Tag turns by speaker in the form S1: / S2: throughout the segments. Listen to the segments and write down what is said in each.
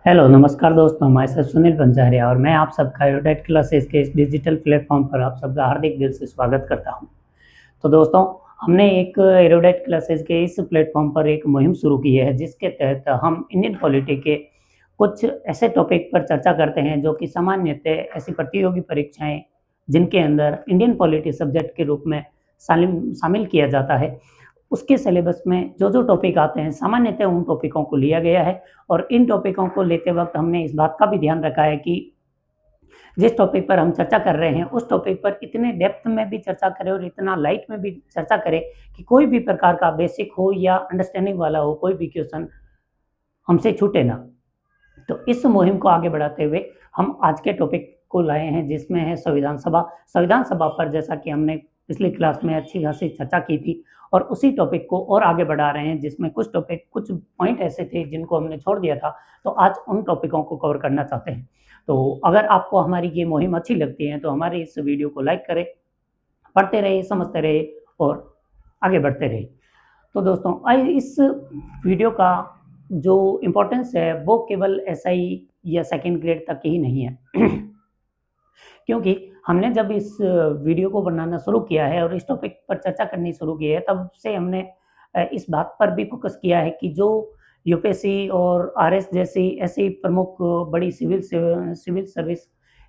S1: Hello नमस्कार दोस्तों, मैं सर सुनील पंचारिया और मैं आप सबका एरोडेट क्लासेस के इस डिजिटल प्लेटफॉर्म पर आप सबका हार्दिक दिल से स्वागत करता हूं। तो दोस्तों, हमने एक एरोडेट क्लासेस के इस प्लेटफॉर्म पर एक मुहिम शुरू की है जिसके तहत हम इंडियन पॉलिटी के कुछ ऐसे टॉपिक पर चर्चा करते हैं जो कि सामान्यतः ऐसी प्रतियोगी परीक्षाएं जिनके अंदर इंडियन पॉलिटी सब्जेक्ट के रूप में शामिल किया जाता है, उसके सिलेबस में जो टॉपिक आते हैं सामान्यतः उन टॉपिकों को लिया गया है। और इन टॉपिकों को लेते वक्त हमने इस बात का भी ध्यान रखा है कि जिस टॉपिक पर हम चर्चा कर रहे हैं उस टॉपिक पर इतने डेप्थ में भी चर्चा करें और इतना लाइट में भी चर्चा करें कि कोई भी प्रकार का बेसिक हो या अंडरस्टैंडिंग वाला हो, कोई भी क्वेश्चन हमसे छूटे ना। तो इस मुहिम को आगे बढ़ाते हुए हम आज के टॉपिक को लाए हैं जिसमें है संविधान सभा। संविधान सभा पर जैसा कि हमने पिछली क्लास में अच्छी खासी चर्चा की थी और उसी टॉपिक को और आगे बढ़ा रहे हैं जिसमें कुछ पॉइंट ऐसे थे जिनको हमने छोड़ दिया था, तो आज उन टॉपिकों को कवर करना चाहते हैं। तो अगर आपको हमारी ये मुहिम अच्छी लगती है तो हमारे इस वीडियो को लाइक करें, पढ़ते रहे, समझते रहे और आगे बढ़ते रहे। तो दोस्तों, इस वीडियो का जो इम्पोर्टेंस है वो केवल एसआई या सेकंड ग्रेड तक ही नहीं है क्योंकि हमने जब इस वीडियो को बनाना शुरू किया है और इस टॉपिक पर चर्चा करनी शुरू की है तब से हमने इस बात पर भी फोकस किया है कि जो यूपीएससी और आरएस जैसी ऐसी प्रमुख बड़ी सिविल सर्विस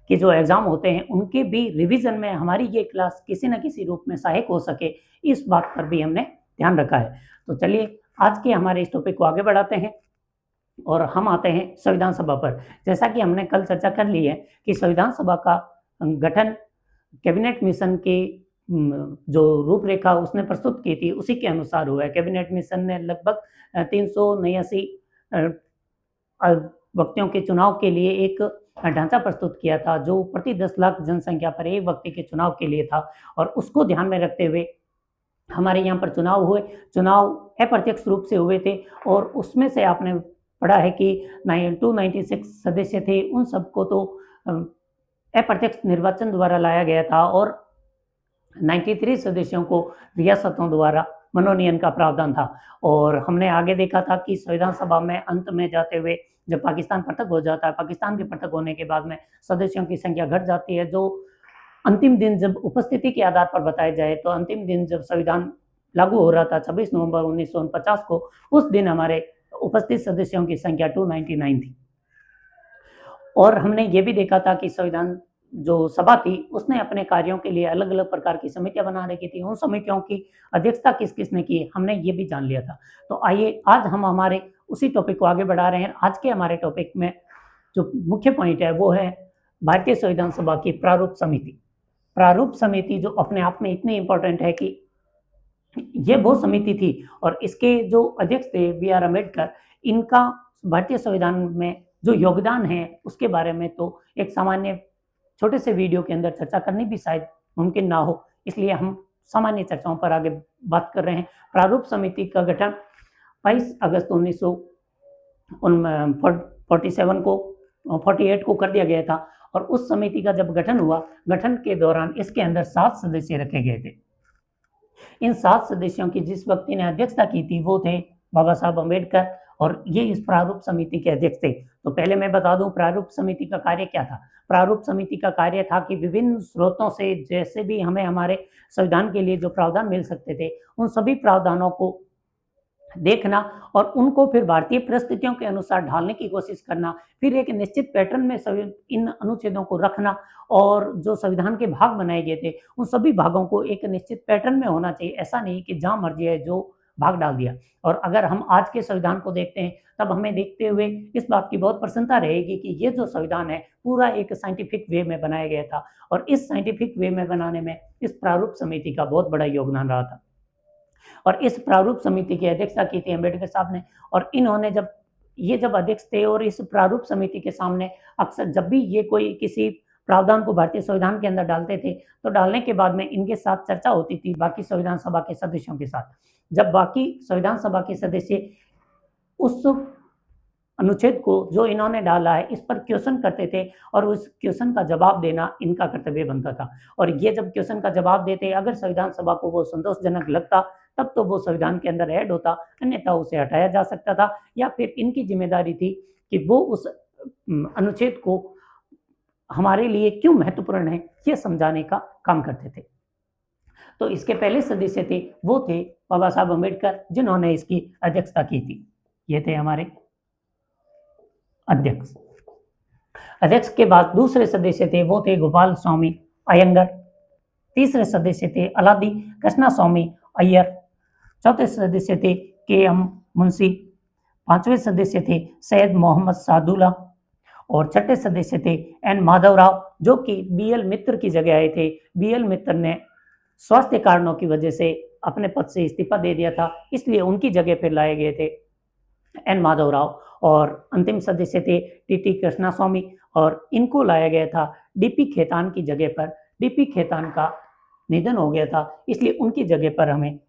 S1: के जो एग्ज़ाम होते हैं उनके भी रिवीजन में हमारी ये क्लास किसी न किसी रूप में सहायक हो सके, इस बात पर भी हमने ध्यान रखा है। तो चलिए आज के हमारे इस टॉपिक को आगे बढ़ाते हैं और हम आते हैं संविधान सभा पर। जैसा कि हमने कल चर्चा कर ली है कि संविधान सभा का गठन कैबिनेट मिशन की जो रूपरेखा उसने प्रस्तुत की थी उसी के अनुसार हुआ है। कैबिनेट मिशन ने लगभग 389 व्यक्तियों के चुनाव के लिए एक ढांचा प्रस्तुत किया था जो प्रति 10 लाख जनसंख्या पर एक व्यक्ति के चुनाव के लिए था और उसको ध्यान में रखते हुए हमारे यहाँ पर चुनाव हुए। चुनाव अप्रत्यक्ष रूप से हुए थे और उसमें से आपने पढ़ा है कि 296 सदस्य थे, उन सबको तो अप्रत्यक्ष निर्वाचन द्वारा लाया गया था और 93 सदस्यों को रियासतों द्वारा मनोनयन का प्रावधान था। और हमने आगे देखा था कि संविधान सभा में अंत में जाते हुए जब पाकिस्तान पृथक हो जाता है, पाकिस्तान के पृथक होने के बाद में सदस्यों की संख्या घट जाती है। जो अंतिम दिन जब उपस्थिति के आधार पर बताया जाए तो अंतिम दिन जब संविधान लागू हो रहा था 26 नवंबर 1949 को, उस दिन हमारे उपस्थित सदस्यों की संख्या 299 थी। और हमने ये भी देखा था कि संविधान जो सभा थी उसने अपने कार्यों के लिए अलग अलग प्रकार की समितियां बना रखी थी। उन समितियों की अध्यक्षता किस किस ने की हमने ये भी जान लिया था। तो आइए आज हम हमारे उसी टॉपिक को आगे बढ़ा रहे हैं। आज के हमारे टॉपिक में जो मुख्य पॉइंट है वो है भारतीय संविधान सभा की प्रारूप समिति। प्रारूप समिति जो अपने आप में इतनी इंपॉर्टेंट है कि ये वो समिति थी और इसके जो अध्यक्ष थे बी आर अम्बेडकर, इनका भारतीय संविधान में जो योगदान है उसके बारे में तो एक सामान्य छोटे से वीडियो के अंदर चर्चा करनी भी शायद मुमकिन ना हो, इसलिए हम सामान्य चर्चाओं पर आगे बात कर रहे हैं। प्रारूप समिति का गठन 22 अगस्त 1948 को कर दिया गया था और उस समिति का जब गठन हुआ, गठन के दौरान इसके अंदर 7 सदस्य रखे गए थे। इन 7 सदस्यों की जिस व्यक्ति ने अध्यक्षता की थी वो थे बाबा साहब अम्बेडकर और ये इस प्रारूप समिति के अध्यक्ष थे। तो पहले मैं बता दूं प्रारूप समिति का कार्य क्या था। प्रारूप समिति का कार्य था कि विभिन्न स्रोतों से जैसे भी हमें हमारे संविधान के लिए जो प्रावधान मिल सकते थे उन सभी प्रावधानों को देखना और उनको फिर भारतीय परिस्थितियों के अनुसार ढालने की कोशिश करना, फिर एक निश्चित पैटर्न में इन अनुच्छेदों को रखना और जो संविधान के भाग बनाए गए थे उन सभी भागों को एक निश्चित पैटर्न में होना चाहिए। ऐसा नहीं कि जहां मर्जी है जो भाग डाल दिया। और अगर हम आज के संविधान को देखते हैं तब हमें देखते हुए इस बात की बहुत प्रसन्नता रहेगी कि ये जो संविधान है पूरा एक साइंटिफिक वे में बनाया गया था और इस साइंटिफिक वे में बनाने में इस प्रारूप समिति का बहुत बड़ा योगदान रहा था। और इस प्रारूप समिति की अध्यक्षता की थी अम्बेडकर साहब ने और इन्होंने जब अध्यक्ष थे और इस प्रारूप समिति के सामने अक्सर जब भी ये कोई किसी प्रावधान को भारतीय संविधान के अंदर डालते थे तो डालने के बाद में इनके साथ चर्चा होती थी बाकी संविधान सभा के सदस्यों के साथ। जब बाकी संविधान सभा के सदस्य उस अनुच्छेद को जो इन्होंने डाला है इस पर क्वेश्चन करते थे और उस क्वेश्चन का जवाब देना इनका कर्तव्य बनता था। और ये जब क्वेश्चन का जवाब देते अगर संविधान सभा को वो संतोषजनक लगता तब तो वो संविधान के अंदर ऐड होता, अन्यथा उसे हटाया जा सकता था या फिर इनकी जिम्मेदारी थी कि वो उस अनुच्छेद को हमारे लिए क्यों महत्वपूर्ण है ये समझाने का काम करते थे। तो इसके पहले सदस्य थे वो थे बाबा साहब अम्बेडकर, जिन्होंने इसकी अध्यक्षता की थी। ये थे हमारे अध्यक्ष। अध्यक्ष के बाद दूसरे सदस्य थे वो थे गोपाल स्वामी अयंगर। तीसरे सदस्य थे अलादी कृष्णा स्वामी अय्यर। चौथे सदस्य थे के.एम. मुंशी। पांचवें सदस्य थे सैयद मोहम्मद सादुल्ला और छठे सदस्य थे एन माधवराव, जो कि बी.एल. मित्र की जगह आए थे। बी.एल. मित्र ने स्वास्थ्य कारणों की वजह से अपने पद से इस्तीफा दे दिया था, इसलिए उनकी जगह पर लाए गए थे एन माधवराव। और अंतिम सदस्य थे टी.टी. कृष्णास्वामी और इनको लाया गया था डी.पी. खेतान की जगह पर। डी.पी. खेतान का निधन हो गया था, इसलिए उनकी जगह पर हमें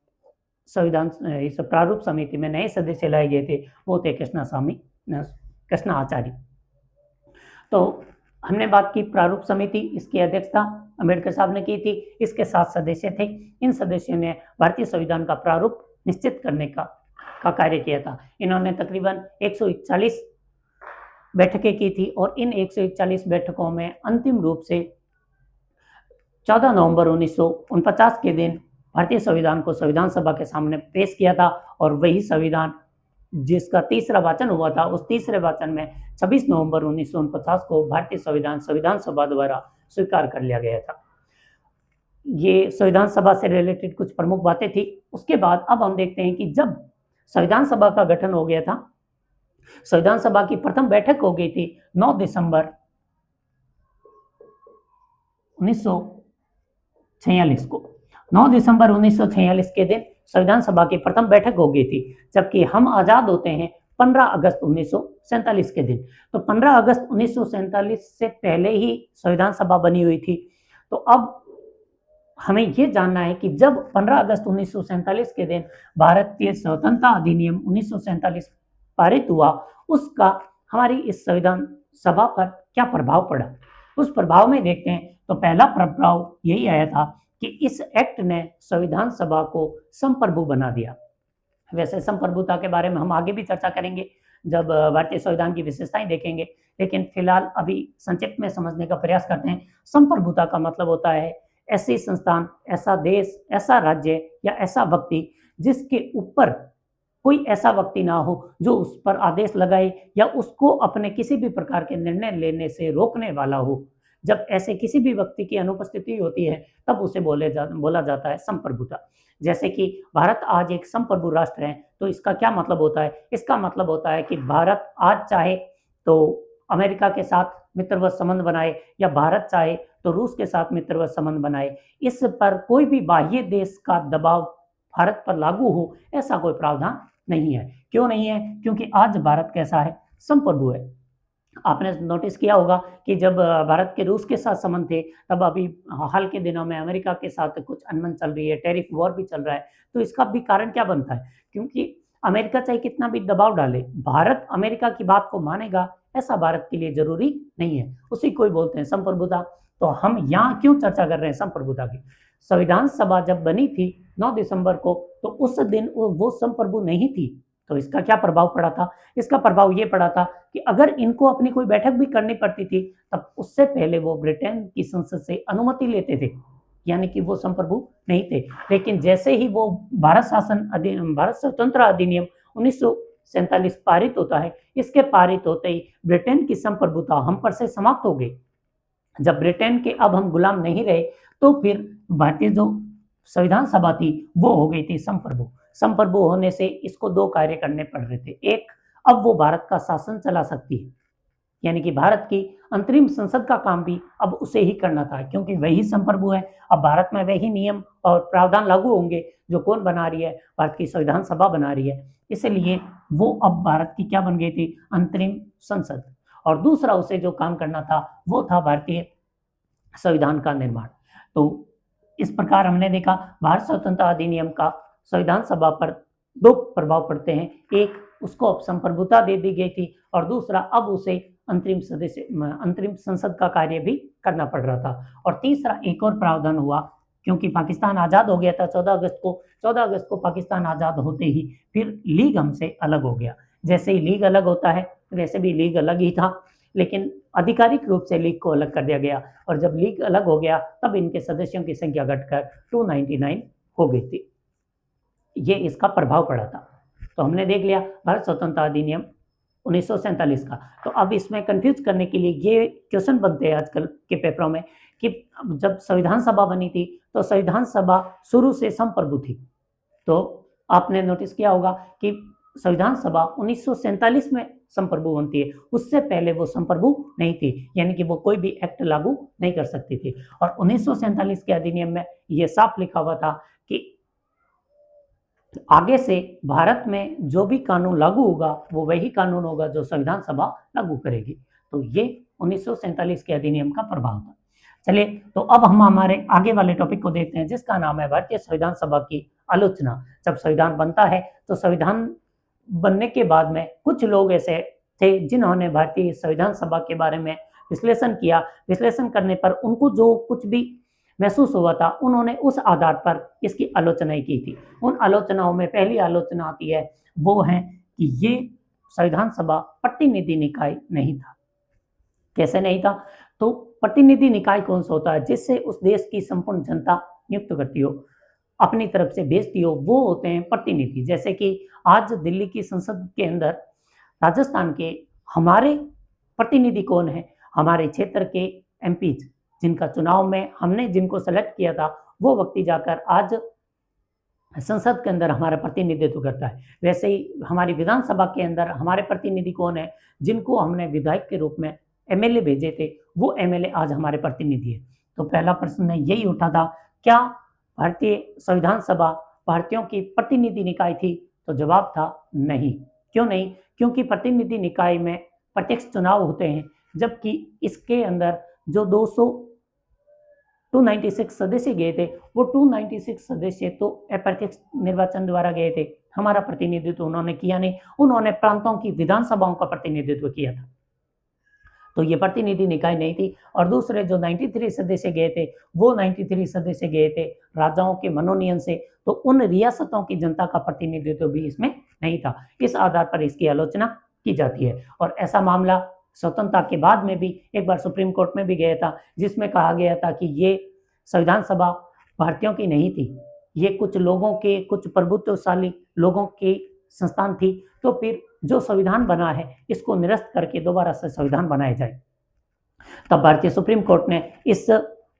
S1: संविधान इस प्रारूप समिति में नए सदस्य लाए गए थे, वो थे कृष्णा आचार्य। तो हमने बात की प्रारूप समिति, इसकी अध्यक्षता अम्बेडकर साहब ने की थी। इसके 7 सदस्य थे। इन सदस्यों ने भारतीय संविधान का प्रारूप निश्चित करने का कार्य किया था। इन्होंने तकरीबन 141 बैठकें की थी और इन 141 बैठकों में अंतिम रूप से 14 नवंबर 1949 के दिन भारतीय संविधान को संविधान सभा के सामने पेश किया था और वही संविधान जिसका तीसरा वाचन हुआ था, उस तीसरे वाचन में 26 नवंबर 1949 को भारतीय संविधान सभा द्वारा स्वीकार कर लिया गया था। ये संविधान सभा से रिलेटेड कुछ प्रमुख बातें थी। उसके बाद अब हम देखते हैं कि जब संविधान सभा का गठन हो गया था, संविधान सभा की प्रथम बैठक हो गई थी 9 दिसंबर 1946 को। 9 दिसंबर 1946 के दिन संविधान सभा की प्रथम बैठक हो गई थी, जबकि हम आज़ाद होते हैं 15 अगस्त 1947 के दिन। तो 15 अगस्त 1947 से पहले ही संविधान सभा बनी हुई थी। तो अब हमें ये जानना है कि जब 15 अगस्त 1947 के दिन भारतीय स्वतंत्रता अधिनियम 1947 पारित हुआ, उसका हमारी इस संविधान सभा पर क्या प्रभाव पड़ा, उस प्रभाव में देखते हैं। तो पहला प्रभाव यही आया था कि इस एक्ट ने संविधान सभा को संप्रभु बना दिया। वैसे संप्रभुता के बारे में हम आगे भी चर्चा करेंगे जब भारतीय संविधान की विशेषताएं देखेंगे, लेकिन फिलहाल अभी संक्षिप्त में समझने का प्रयास करते हैं। संप्रभुता का मतलब होता है ऐसी संस्थान, ऐसा देश, ऐसा राज्य या ऐसा व्यक्ति जिसके ऊपर कोई ऐसा व्यक्ति ना हो जो उस पर आदेश लगाए या उसको अपने किसी भी प्रकार के निर्णय लेने से रोकने वाला हो। जब ऐसे किसी भी व्यक्ति की अनुपस्थिति होती है तब उसे बोला जाता है संप्रभुता। जैसे कि भारत आज एक संप्रभु राष्ट्र है, तो इसका क्या मतलब होता है? इसका मतलब होता है कि भारत आज चाहे तो अमेरिका के साथ मित्रवत संबंध बनाए या भारत चाहे तो रूस के साथ मित्रवत संबंध बनाए। इस पर कोई भी बाह्य देश का दबाव भारत पर लागू हो, ऐसा कोई प्रावधान नहीं है। क्यों नहीं है? क्योंकि आज भारत कैसा है? संप्रभु है। आपने नोटिस किया होगा कि जब भारत के रूस के साथ संबंध थे, तब अभी हाल के दिनों में अमेरिका के साथ कुछ अनबन चल रही है, टैरिफ वॉर भी चल रहा है। तो इसका भी कारण क्या बनता है? क्योंकि अमेरिका चाहे कितना भी दबाव डाले, भारत अमेरिका की बात को मानेगा ऐसा भारत के लिए जरूरी नहीं है। उसी को ही बोलते हैं संप्रभुता। तो हम यहाँ क्यों चर्चा कर रहे हैं संप्रभुता की? संविधान सभा जब बनी थी 9 दिसंबर को, तो उस दिन वो संप्रभु नहीं थी। तो इसका क्या प्रभाव पड़ा था? इसका प्रभाव ये पड़ा था कि अगर इनको अपनी कोई बैठक भी करनी पड़ती थी, तब उससे पहले वो ब्रिटेन की संसद से अनुमति लेते थे, यानी कि वो संप्रभु नहीं थे। लेकिन जैसे ही वो भारत स्वतंत्रता अधिनियम 1947 पारित होता है, इसके पारित होते ही ब्रिटेन की संप्रभुता हम पर से समाप्त हो गई। जब ब्रिटेन के अब हम गुलाम नहीं रहे, तो फिर भारतीय जो संविधान सभा थी वो हो गई थी संप्रभु। संप्रभु होने से इसको 2 कार्य करने पड़ रहे थे। एक, अब वो भारत का शासन चला सकती है, यानी कि भारत की अंतरिम संसद का काम भी अब उसे ही करना था, क्योंकि वही संप्रभु है। अब भारत में वही नियम और प्रावधान लागू होंगे जो कौन बना रही है? भारत की संविधान सभा बना रही है। इसलिए वो अब भारत की क्या बन गई थी? अंतरिम संसद। और दूसरा उसे जो काम करना था वो था भारतीय संविधान का निर्माण। तो इस प्रकार हमने देखा भारत स्वतंत्रता अधिनियम का संविधान सभा पर 2 प्रभाव पड़ते हैं। एक, उसको अब संप्रभुता दे दी गई थी और दूसरा, अब उसे अंतरिम संसद का कार्य भी करना पड़ रहा था। और तीसरा एक और प्रावधान हुआ, क्योंकि पाकिस्तान आज़ाद हो गया था 14 अगस्त को पाकिस्तान आज़ाद होते ही फिर लीग हमसे अलग हो गया। जैसे ही लीग अलग होता है वैसे भी लीग अलग ही था, लेकिन आधिकारिक रूप से लीग को अलग कर दिया गया, और जब लीग अलग हो गया तब इनके सदस्यों की संख्या घटकर 299 हो गई थी। ये इसका प्रभाव पड़ा था। तो हमने देख लिया भारत स्वतंत्रता अधिनियम 1947 का। तो अब इसमें कंफ्यूज करने के लिए ये क्वेश्चन बनते हैं आजकल के पेपरों में कि जब संविधान सभा बनी थी तो संविधान सभा शुरू से संप्रभु थी। तो आपने नोटिस किया होगा कि संविधान सभा 1947 में संप्रभु बनती है, उससे पहले वो संप्रभु नहीं थी, यानी कि वो कोई भी एक्ट लागू नहीं कर सकती थी। और 1947 के अधिनियम में ये साफ लिखा हुआ था कि आगे से भारत में जो भी कानून लागू होगा वो वही कानून होगा जो संविधान सभा लागू करेगी। तो ये 1947 के अधिनियम का प्रभाव था। चलिए, तो अब हम हमारे आगे वाले टॉपिक को देखते हैं, जिसका नाम है भारतीय संविधान सभा की आलोचना। जब संविधान बनता है तो संविधान बनने के बाद में कुछ लोग ऐसे थे जिन्होंने भारतीय संविधान सभा के बारे में विश्लेषण किया। विश्लेषण करने पर उनको जो कुछ भी महसूस हुआ था, उन्होंने उस आधार पर इसकी आलोचना की थी। उन आलोचनाओं में पहली आलोचना आती है, वो है कि ये संविधान सभा प्रतिनिधि निकाय नहीं था। कैसे नहीं था? तो प्रतिनिधि निकाय कौन सा होता है? जिससे उस देश की संपूर्ण जनता नियुक्त करती हो, अपनी तरफ से भेजती हो, वो होते हैं प्रतिनिधि। जैसे कि आज दिल्ली की संसद के अंदर राजस्थान के हमारे प्रतिनिधि कौन है? हमारे क्षेत्र के एमपीज, जिनका चुनाव में हमने जिनको सेलेक्ट किया था, वो व्यक्ति जाकर आज संसद के अंदर हमारा प्रतिनिधित्व करता है। वैसे ही हमारी विधानसभा के अंदर हमारे प्रतिनिधि कौन है? जिनको हमने विधायक के रूप में एमएलए भेजे थे, वो एमएलए आज हमारे प्रतिनिधि है। तो पहला प्रश्न यही उठा था, क्या भारतीय संविधान सभा भारतीयों की प्रतिनिधि निकाय थी? तो जवाब था नहीं। क्यों नहीं? क्योंकि प्रतिनिधि निकाय में प्रत्यक्ष चुनाव होते हैं, जबकि इसके अंदर जो 296 सदस्य गए थे, वो 296 सदस्य तो अप्रत्यक्ष निर्वाचन द्वारा गए थे। हमारा प्रतिनिधित्व उन्होंने किया नहीं, उन्होंने प्रांतों की विधानसभाओं का प्रतिनिधित्व किया था। तो ये प्रतिनिधि निकाय नहीं थी। और दूसरे जो 93 सदस्य गए थे, वो 93 सदस्य गए थे राजाओं के मनोनयन से, तो उन रियासतों की जनता का प्रतिनिधित्व भी इसमें नहीं था। इस आधार पर इसकी आलोचना की जाती है। और ऐसा मामला स्वतंत्रता के बाद में भी एक बार सुप्रीम कोर्ट में भी गया था, जिसमें कहा गया था कि ये संविधान सभा भारतीयों की नहीं थी, ये कुछ लोगों के, कुछ प्रभुत्वशाली लोगों की संस्थान थी। तो फिर जो संविधान बना है इसको निरस्त करके दोबारा से संविधान बनाया जाए। तब भारतीय सुप्रीम कोर्ट ने इस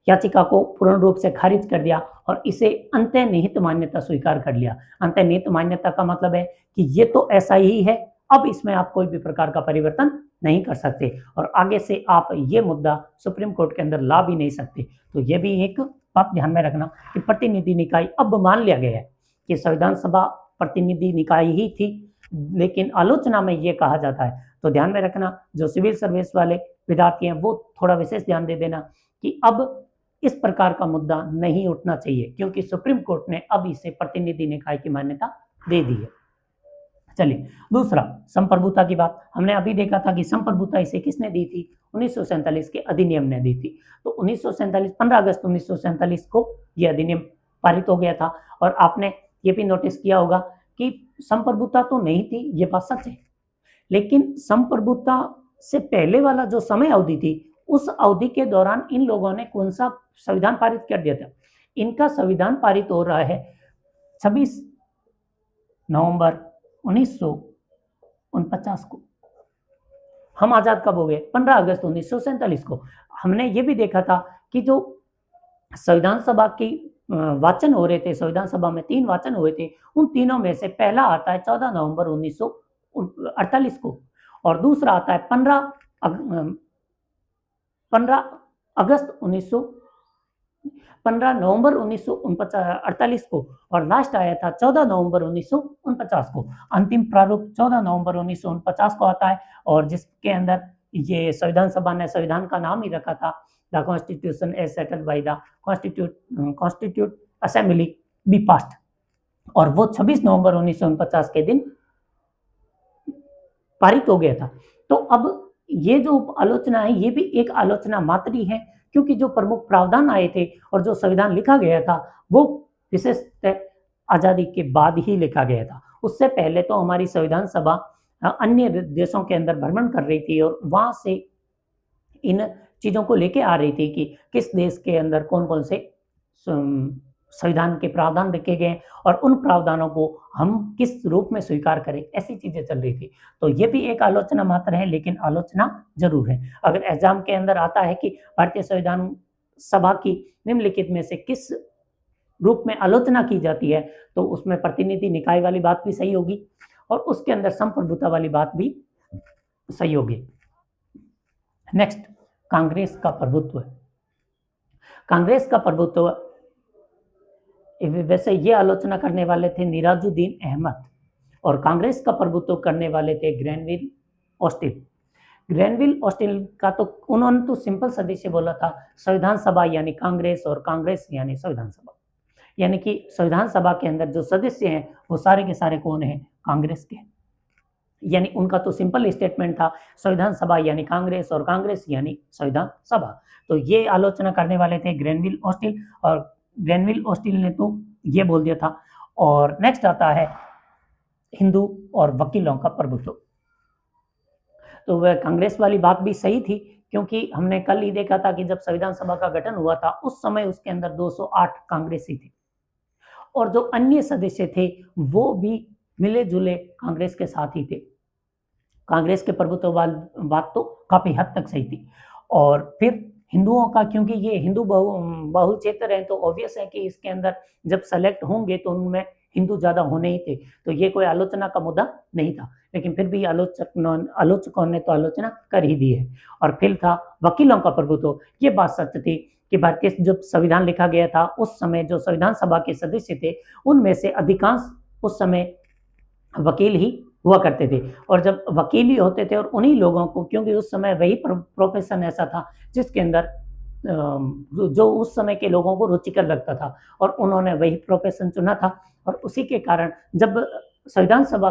S1: याचिका को पूर्ण रूप से खारिज कर दिया और इसे अंतर्निहित मान्यता स्वीकार कर लिया। अंतर्निहित मान्यता का मतलब है कि ये तो ऐसा ही है, अब इसमें आप कोई भी प्रकार का परिवर्तन नहीं कर सकते और आगे से आप ये मुद्दा सुप्रीम कोर्ट के अंदर ला भी नहीं सकते। तो ये भी एक बात ध्यान में रखना कि प्रतिनिधि निकाय अब मान लिया गया है कि संविधान सभा प्रतिनिधि निकाय ही थी, लेकिन आलोचना में ये कहा जाता है। तो ध्यान में रखना, जो सिविल सर्विस वाले विद्यार्थी हैं वो थोड़ा विशेष ध्यान दे देना कि अब इस प्रकार का मुद्दा नहीं उठना चाहिए, क्योंकि सुप्रीम कोर्ट ने अब इसे प्रतिनिधि निकाय की मान्यता दे दी है। चलिए, दूसरा संप्रभुता की बात। हमने अभी देखा था कि संप्रभुता इसे किसने दी थी? 1947 के अधिनियम ने दी थी। तो 1947 15 अगस्त 1947 को यह अधिनियम पारित हो गया था। और आपने ये भी नोटिस किया होगा कि संप्रभुता तो नहीं थी, ये बात सच है, लेकिन संप्रभुता से पहले वाला जो समय अवधि थी, उस अवधि के दौरान इन लोगों ने कौन सा संविधान पारित कर दिया था? इनका संविधान पारित हो रहा है 26 नवंबर 1949 को। हम आजाद कब हो गए? 15 अगस्त 1947 को। हमने ये भी देखा था कि जो संविधान सभा की वाचन हो रहे थे, संविधान सभा में 3 वाचन हुए थे, उन तीनों में से पहला आता है 14 नवंबर 1948 को और दूसरा आता है 15 नवंबर 1948 को और लास्ट आया था 14 नवंबर 1949 को। अंतिम प्रारूप 14 नवंबर 1949 को आता है और जिसके अंदर ये संविधान सभा ने संविधान का नाम ही रखा था the constitution as settled by the constitute assembly be passed, और वो 26 नवंबर 1949 के दिन पारित हो गया था। तो अब ये जो आलोचना है, ये भी एक आलोचना मात्र ही है, क्योंकि जो प्रमुख प्रावधान आए थे और जो संविधान लिखा गया था वो विशेषतः आजादी के बाद ही लिखा गया था। उससे पहले तो हमारी संविधान सभा अन्य देशों के अंदर भ्रमण कर रही थी और वहां से इन चीज़ों को लेके आ रही थी कि किस देश के अंदर कौन कौन से संविधान के प्रावधान रखे गए और उन प्रावधानों को हम किस रूप में स्वीकार करें, ऐसी चीज़ें चल रही थी। तो ये भी एक आलोचना मात्र है, लेकिन आलोचना ज़रूर है। अगर एग्जाम के अंदर आता है कि भारतीय संविधान सभा की निम्नलिखित में से किस रूप में आलोचना की जाती है, तो उसमें प्रतिनिधि निकाय वाली बात भी सही होगी और उसके अंदर संप्रभुता वाली बात भी सही होगी। नेक्स्ट, कांग्रेस का प्रभुत्व। कांग्रेस का प्रभुत्व, वैसे ये आलोचना करने वाले थे निराजुद्दीन अहमद और कांग्रेस का प्रभुत्व करने वाले थे ग्रैनविल ऑस्टिन। ग्रैनविल ऑस्टिन का तो उन्होंने तो सिंपल सदस्य बोला था, संविधान सभा यानी कांग्रेस और कांग्रेस यानी संविधान सभा, यानी कि संविधान सभा के अंदर जो सदस्य हैं वो सारे के सारे कौन हैं, कांग्रेस के। यानी उनका तो सिंपल स्टेटमेंट था, संविधान सभा यानी कांग्रेस और कांग्रेस यानी संविधान सभा। तो ये आलोचना करने वाले थे ग्रैनविल ऑस्टिन और ग्रैनविल ऑस्टिन ने तो ये बोल दिया था। और नेक्स्ट आता है हिंदू और वकीलों का प्रभुत्व। तो वह कांग्रेस वाली बात भी सही थी, क्योंकि हमने कल ही देखा था कि जब संविधान सभा का गठन हुआ था उस समय उसके अंदर 208 कांग्रेसी थे और जो अन्य सदस्य थे वो भी मिले जुले कांग्रेस के साथ ही थे। कांग्रेस के प्रभुत्व बात तो काफी हद तक सही थी। और फिर हिंदुओं का, क्योंकि ये हिंदू बहुल क्षेत्र है, तो ऑब्वियस है कि इसके अंदर जब सेलेक्ट होंगे तो उनमें हिंदू ज्यादा होने ही थे, तो ये कोई आलोचना का मुद्दा नहीं था। लेकिन फिर भी आलोचकों ने तो आलोचना कर ही दी है। और फिर था वकीलों का प्रभुत्व। ये बात सच थी कि भारतीय जब संविधान लिखा गया था उस समय जो संविधान सभा के सदस्य थे उनमें से अधिकांश उस समय वकील ही हुआ करते थे। और जब वकील ही होते थे और उन्हीं लोगों को, क्योंकि उस समय वही प्रोफेशन ऐसा था जिसके अंदर जो उस समय के लोगों को रुचिकर लगता था और उन्होंने वही प्रोफेशन चुना था। और उसी के कारण जब संविधान सभा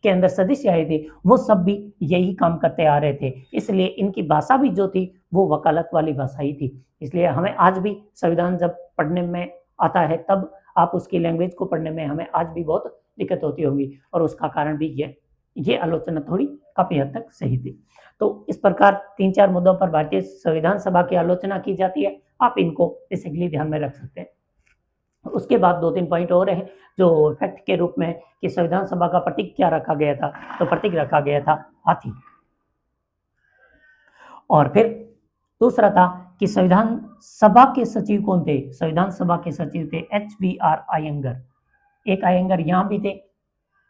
S1: के अंदर सदस्य आए थे वो सब भी यही काम करते आ रहे थे, इसलिए इनकी भाषा भी जो थी वो वकालत वाली भाषा ही थी। इसलिए हमें आज भी संविधान जब पढ़ने में आता है तब आप उसकी लैंग्वेज को पढ़ने में हमें आज भी बहुत दिक्कत होती होगी, और उसका कारण भी ये आलोचना थोड़ी काफी हद तक सही थी। तो इस प्रकार 3-4 मुद्दों पर भारतीय संविधान सभा की आलोचना की जाती है, आप इनको बेसिकली ध्यान में रख सकते हैं। उसके बाद 2-3 पॉइंट और हैं जो फैक्ट के रूप में कि संविधान सभा का प्रतीक क्या रखा गया था, तो प्रतीक रखा गया था हाथी। और फिर दूसरा था कि संविधान सभा के सचिव कौन थे, संविधान सभा के सचिव थे HVR अयंगर। एक अयंगर यहाँ भी थे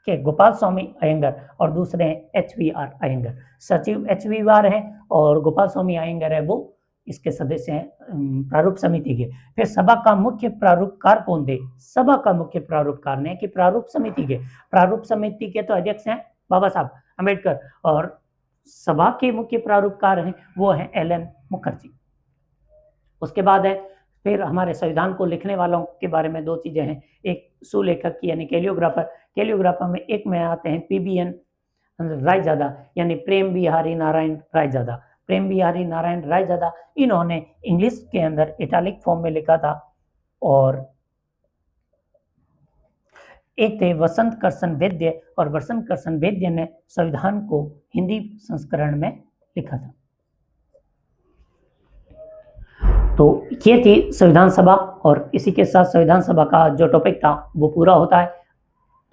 S1: कि गोपाल स्वामी अयंगर और दूसरे हैं HVR अयंगर। सचिव HVR हैं और गोपाल स्वामी अयंगर है वो इसके सदस्य हैं प्रारूप समिति के। फिर सभा का मुख्य प्रारूपकार कौन थे, सभा का मुख्य प्रारूपकार ने कि प्रारूप समिति के तो अध्यक्ष हैं बाबा साहब अम्बेडकर और सभा के मुख्य प्रारूपकार हैं वो हैं LN मुखर्जी। उसके बाद है फिर हमारे संविधान को लिखने वालों के बारे में 2 चीजें हैं, एक सुलेखक यानी कैलियोग्राफर में एक में आते हैं PBN रायजादा यानी प्रेम बिहारी नारायण रायजादा। इन्होंने इंग्लिश के अंदर इटैलिक फॉर्म में लिखा था। और एक थे वसंत कर्षण वैद्य और वसंत कर्षण वैद्य ने संविधान को हिंदी संस्करण में लिखा था। तो ये थी संविधान सभा और इसी के साथ संविधान सभा का जो टॉपिक था वो पूरा होता है।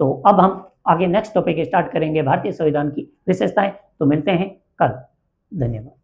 S1: तो अब हम आगे नेक्स्ट टॉपिक स्टार्ट करेंगे, भारतीय संविधान की विशेषताएं। तो मिलते हैं कल, धन्यवाद।